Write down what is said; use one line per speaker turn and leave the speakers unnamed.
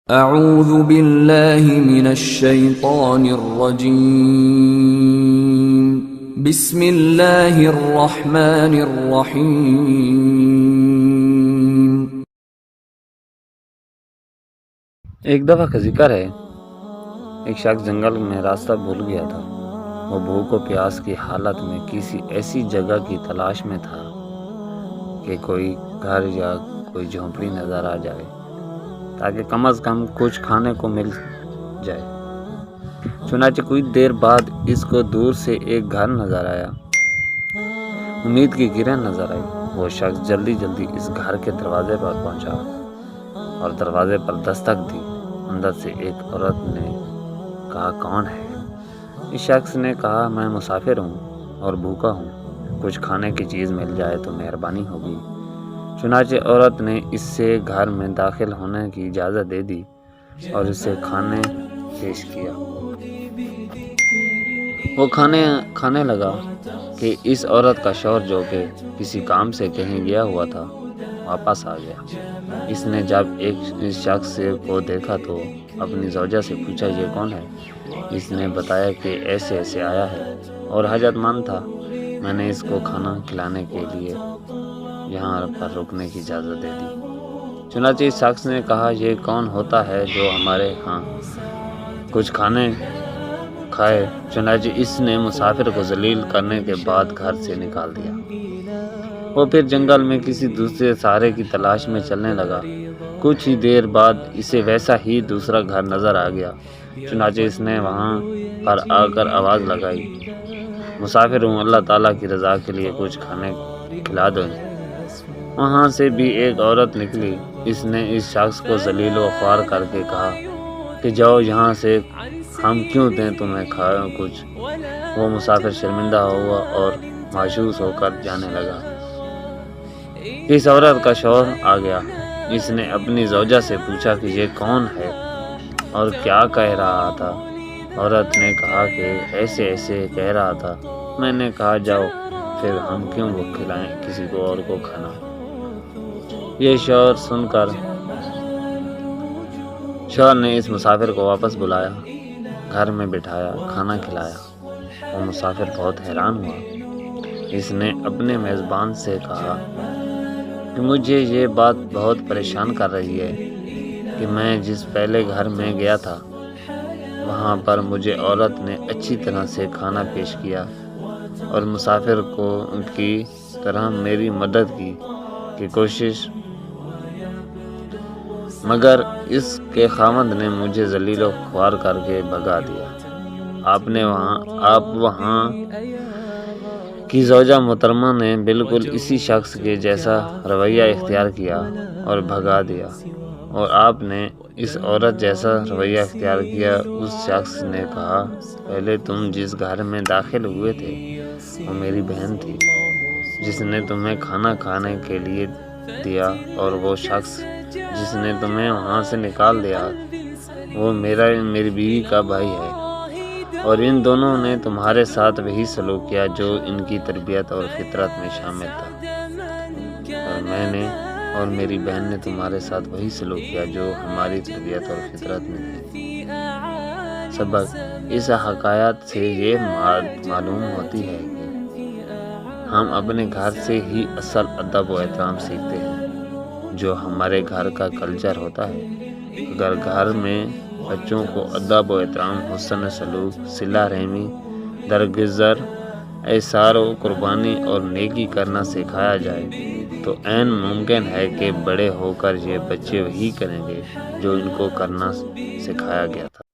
اعوذ باللہ من الشیطان الرجیم بسم اللہ الرحمن الرحیم۔
ایک دفعہ کا ذکر ہے، ایک شخص جنگل میں راستہ بھول گیا تھا۔ وہ بھوک و پیاس کی حالت میں کسی ایسی جگہ کی تلاش میں تھا کہ کوئی گھر یا کوئی جھونپڑی نظر آ جائے تاکہ کم از کم کچھ کھانے کو مل جائے۔ چنانچہ کچھ دیر بعد اس کو دور سے ایک گھر نظر آیا۔ امید کی کرن نظر آئی۔ وہ شخص جلدی اس گھر کے دروازے پر پہنچا اور دروازے پر دستک دی۔ اندر سے ایک عورت نے کہا، کون ہے؟ اس شخص نے کہا، میں مسافر ہوں اور بھوکا ہوں، کچھ کھانے کی چیز مل جائے تو مہربانی ہوگی۔ چنانچہ عورت نے اس سے گھر میں داخل ہونے کی اجازت دے دی اور اسے کھانے پیش کیا۔ وہ کھانے لگا کہ اس عورت کا شوہر جو کہ کسی کام سے کہیں گیا ہوا تھا واپس آ گیا۔ اس نے جب اس شخص کو دیکھا تو اپنی زوجہ سے پوچھا، یہ کون ہے؟ اس نے بتایا کہ ایسے آیا ہے اور حاجت مند تھا، میں نے اس کو کھانا کھلانے کے لیے یہاں پر رکنے کی اجازت دے دی۔ چنانچہ اس شخص نے کہا، یہ کون ہوتا ہے جو ہمارے ہاں کچھ کھانے کھائے؟ چنانچہ اس نے مسافر کو ذلیل کرنے کے بعد گھر سے نکال دیا۔ وہ پھر جنگل میں کسی دوسرے سہارے کی تلاش میں چلنے لگا۔ کچھ ہی دیر بعد اسے ویسا ہی دوسرا گھر نظر آ گیا۔ چنانچہ اس نے وہاں پر آ کر آواز لگائی، مسافر ہوں، اللہ تعالیٰ کی رضا کے لیے کچھ کھانے کھلا دو۔ وہاں سے بھی ایک عورت نکلی۔ اس نے اس شخص کو ذلیل و خوار کر کے کہا کہ جاؤ یہاں سے، ہم کیوں دیں تمہیں کچھ؟ وہ مسافر شرمندہ ہوا اور مایوس ہو کر جانے لگا۔ اس عورت کا شوہر آ گیا۔ اس نے اپنی زوجہ سے پوچھا کہ یہ کون ہے اور کیا کہہ رہا تھا؟ عورت نے کہا کہ ایسے کہہ رہا تھا۔ میں نے کہا، جاؤ پھر، ہم کیوں وہ کھلائیں کسی کو اور کو کھانا؟ یہ شوہر نے اس مسافر کو واپس بلایا، گھر میں بٹھایا، کھانا کھلایا۔ وہ مسافر بہت حیران ہوا۔ اس نے اپنے میزبان سے کہا کہ مجھے یہ بات بہت پریشان کر رہی ہے کہ میں جس پہلے گھر میں گیا تھا وہاں پر مجھے عورت نے اچھی طرح سے کھانا پیش کیا اور مسافر کو کی طرح میری مدد کی کوشش، مگر اس کے خاوند نے مجھے ذلیل و خوار کر کے بھگا دیا۔ آپ وہاں کی زوجہ محترمہ نے بالکل اسی شخص کے جیسا رویہ اختیار کیا اور بھگا دیا، اور آپ نے اس عورت جیسا رویہ اختیار کیا۔ اس شخص نے کہا، پہلے تم جس گھر میں داخل ہوئے تھے وہ میری بہن تھی جس نے تمہیں کھانا کھانے کے لیے دیا، اور وہ شخص جس نے تمہیں وہاں سے نکال دیا وہ میری بیوی کا بھائی ہے، اور ان دونوں نے تمہارے ساتھ وہی سلوک کیا جو ان کی تربیت اور فطرت میں شامل تھا، اور میں نے اور میری بہن نے تمہارے ساتھ وہی سلوک کیا جو ہماری تربیت اور فطرت میں تھے۔ سبق: اس حکایت سے یہ معلوم ہوتی ہے کہ ہم اپنے گھر سے ہی اصل ادب و احترام سیکھتے ہیں، جو ہمارے گھر کا کلچر ہوتا ہے۔ اگر گھر میں بچوں کو ادب و احترام، حسن سلوک، صلہ رحمی، درگزر، ایثار و قربانی اور نیکی کرنا سکھایا جائے تو عین ممکن ہے کہ بڑے ہو کر یہ بچے وہی کریں گے جو ان کو کرنا سکھایا گیا تھا۔